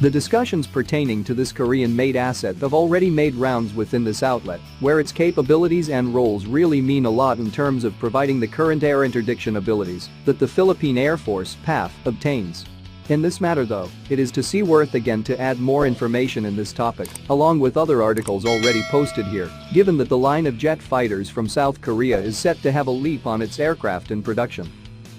The discussions pertaining to this Korean-made asset have already made rounds within this outlet, where its capabilities and roles really mean a lot in terms of providing the current air interdiction abilities that the Philippine Air Force (PAF) obtains. In this matter though, it is to see worth again to add more information in this topic, along with other articles already posted here, given that the line of jet fighters from South Korea is set to have a leap on its aircraft in production.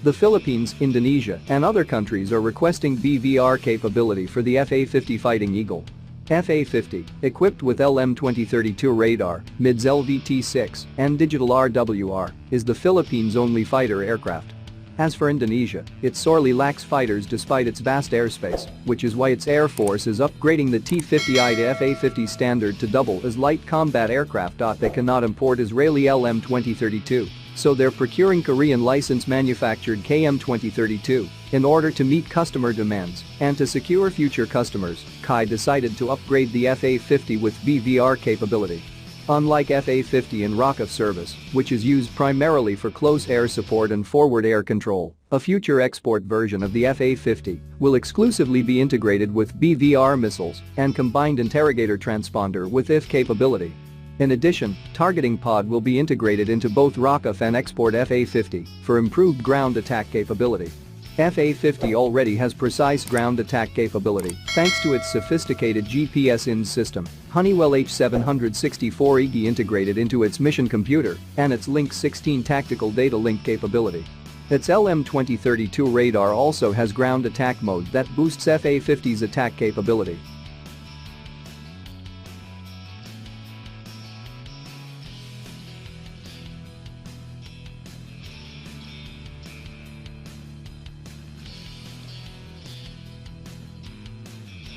The Philippines, Indonesia, and other countries are requesting BVR capability for the FA-50 Fighting Eagle. FA-50, equipped with LM-2032 radar, MIDS LVT-6, and digital RWR, is the Philippines' only fighter aircraft. As for Indonesia, it sorely lacks fighters despite its vast airspace, which is why its Air Force is upgrading the T-50I to FA-50 standard to double as light combat aircraft. They cannot import Israeli LM-2032, so they're procuring Korean license-manufactured KM-2032 in order to meet customer demands and to secure future customers. Kai decided to upgrade the FA-50 with BVR capability. Unlike FA-50 in ROCF service, which is used primarily for close air support and forward air control, a future export version of the FA-50 will exclusively be integrated with BVR missiles and combined interrogator transponder with IF capability. In addition, targeting pod will be integrated into both ROCF and export FA-50 for improved ground attack capability. FA-50 already has precise ground attack capability thanks to its sophisticated GPS-INS system, Honeywell H764 EGI integrated into its mission computer, and its Link 16 tactical data link capability. Its LM-2032 radar also has ground attack mode that boosts FA-50's attack capability.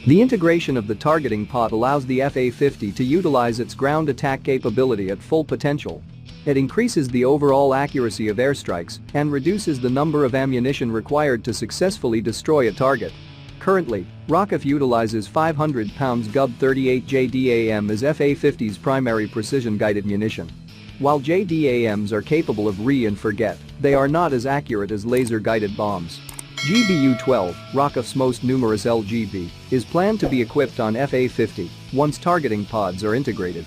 The integration of the targeting pod allows the FA-50 to utilize its ground attack capability at full potential. It increases the overall accuracy of airstrikes and reduces the number of ammunition required to successfully destroy a target. Currently, ROCF utilizes 500 pounds GUB-38 JDAM as FA-50's primary precision-guided munition. While JDAMs are capable of re-and-forget, they are not as accurate as laser-guided bombs. GBU-12, ROCF's most numerous LGB, is planned to be equipped on FA-50 once targeting pods are integrated.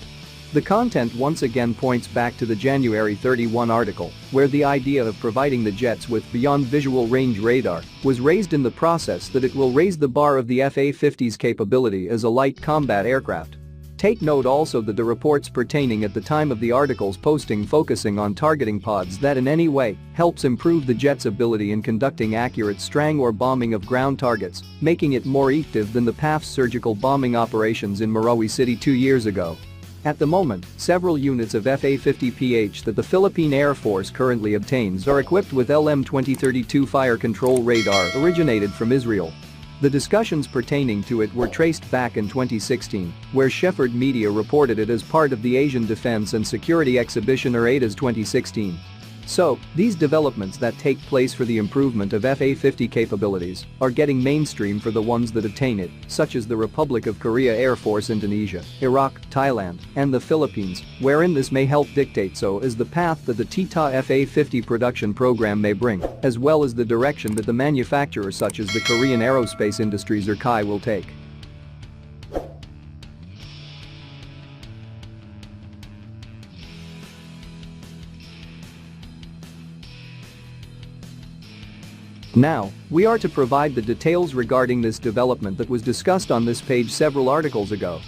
The content once again points back to the January 31 article, where the idea of providing the jets with beyond visual range radar was raised in the process that it will raise the bar of the FA-50's capability as a light combat aircraft. Take note also that the reports pertaining at the time of the article's posting focusing on targeting pods that in any way helps improve the jet's ability in conducting accurate strang or bombing of ground targets, making it more effective than the PAF's surgical bombing operations in Marawi City 2 years ago. At the moment, several units of FA-50PH that the Philippine Air Force currently obtains are equipped with LM-2032 fire control radar originated from Israel. The discussions pertaining to it were traced back in 2016, where Shepard Media reported it as part of the Asian Defense and Security Exhibition or ADA's 2016. So, these developments that take place for the improvement of FA-50 capabilities are getting mainstream for the ones that attain it, such as the Republic of Korea Air Force, Indonesia, Iraq, Thailand, and the Philippines, wherein this may help dictate so is the path that the TTA FA-50 production program may bring, as well as the direction that the manufacturers such as the Korean aerospace industries or KAI will take. Now, we are to provide the details regarding this development that was discussed on this page several articles ago.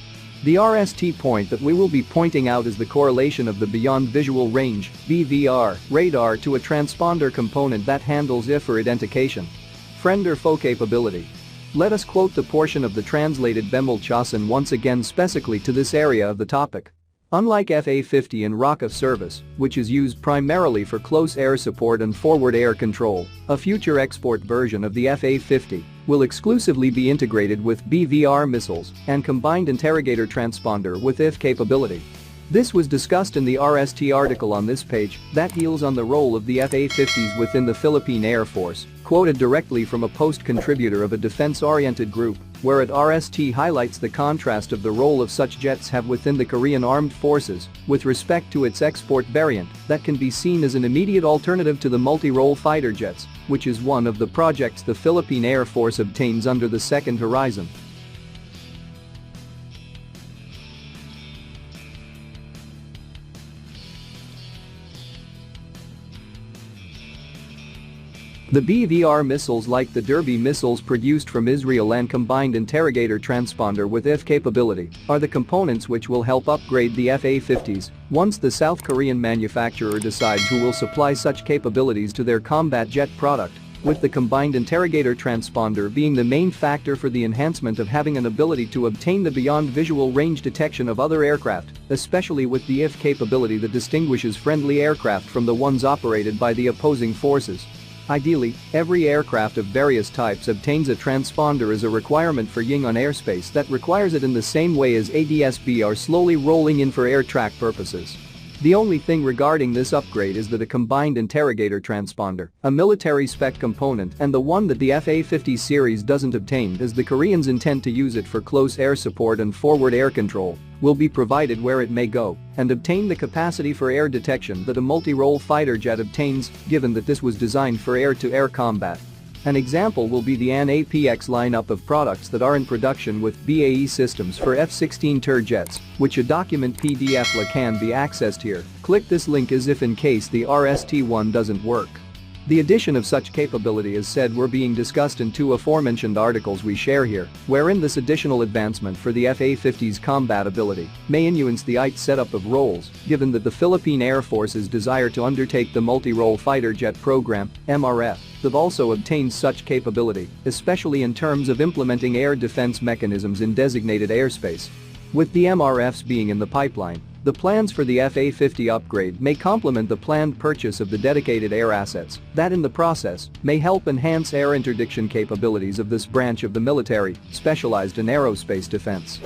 The RST point that we will be pointing out is the correlation of the Beyond Visual Range (BVR) radar to a transponder component that handles IF or identification. Friend or foe capability. Let us quote the portion of the translated Bemol Chasen once again specifically to this area of the topic. Unlike FA-50 in ROCF service, which is used primarily for close air support and forward air control, a future export version of the FA-50 will exclusively be integrated with BVR missiles and combined interrogator transponder with IF capability. This was discussed in the RST article on this page that deals on the role of the FA-50s within the Philippine Air Force, quoted directly from a post contributor of a defense-oriented group, where at RST highlights the contrast of the role of such jets have within the Korean Armed Forces with respect to its export variant that can be seen as an immediate alternative to the multirole fighter jets, which is one of the projects the Philippine Air Force obtains under the Second Horizon. The BVR missiles, like the Derby missiles produced from Israel and combined interrogator transponder with IF capability, are the components which will help upgrade the FA-50s once the South Korean manufacturer decides who will supply such capabilities to their combat jet product, with the combined interrogator transponder being the main factor for the enhancement of having an ability to obtain the beyond visual range detection of other aircraft, especially with the IF capability that distinguishes friendly aircraft from the ones operated by the opposing forces. Ideally, every aircraft of various types obtains a transponder as a requirement for Ying on airspace that requires it in the same way as ADS-B are slowly rolling in for air track purposes. The only thing regarding this upgrade is that a combined interrogator transponder, a military spec component and the one that the FA-50 series doesn't obtain, as the Koreans intend to use it for close air support and forward air control, will be provided where it may go and obtain the capacity for air detection that a multi-role fighter jet obtains, given that this was designed for air-to-air combat. An example will be the AN-APX lineup of products that are in production with BAE systems for F-16 turbojets, which a document PDF can be accessed here. Click this link as if in case the RST-1 doesn't work. The addition of such capability, as said, were being discussed in two aforementioned articles we share here, wherein this additional advancement for the FA-50's combat ability may influence the IT setup of roles, given that the Philippine Air Force's desire to undertake the multi-role fighter jet program, MRF, have also obtained such capability, especially in terms of implementing air defense mechanisms in designated airspace. With the MRFs being in the pipeline, the plans for the FA-50 upgrade may complement the planned purchase of the dedicated air assets that in the process may help enhance air interdiction capabilities of this branch of the military, specialized in aerospace defense.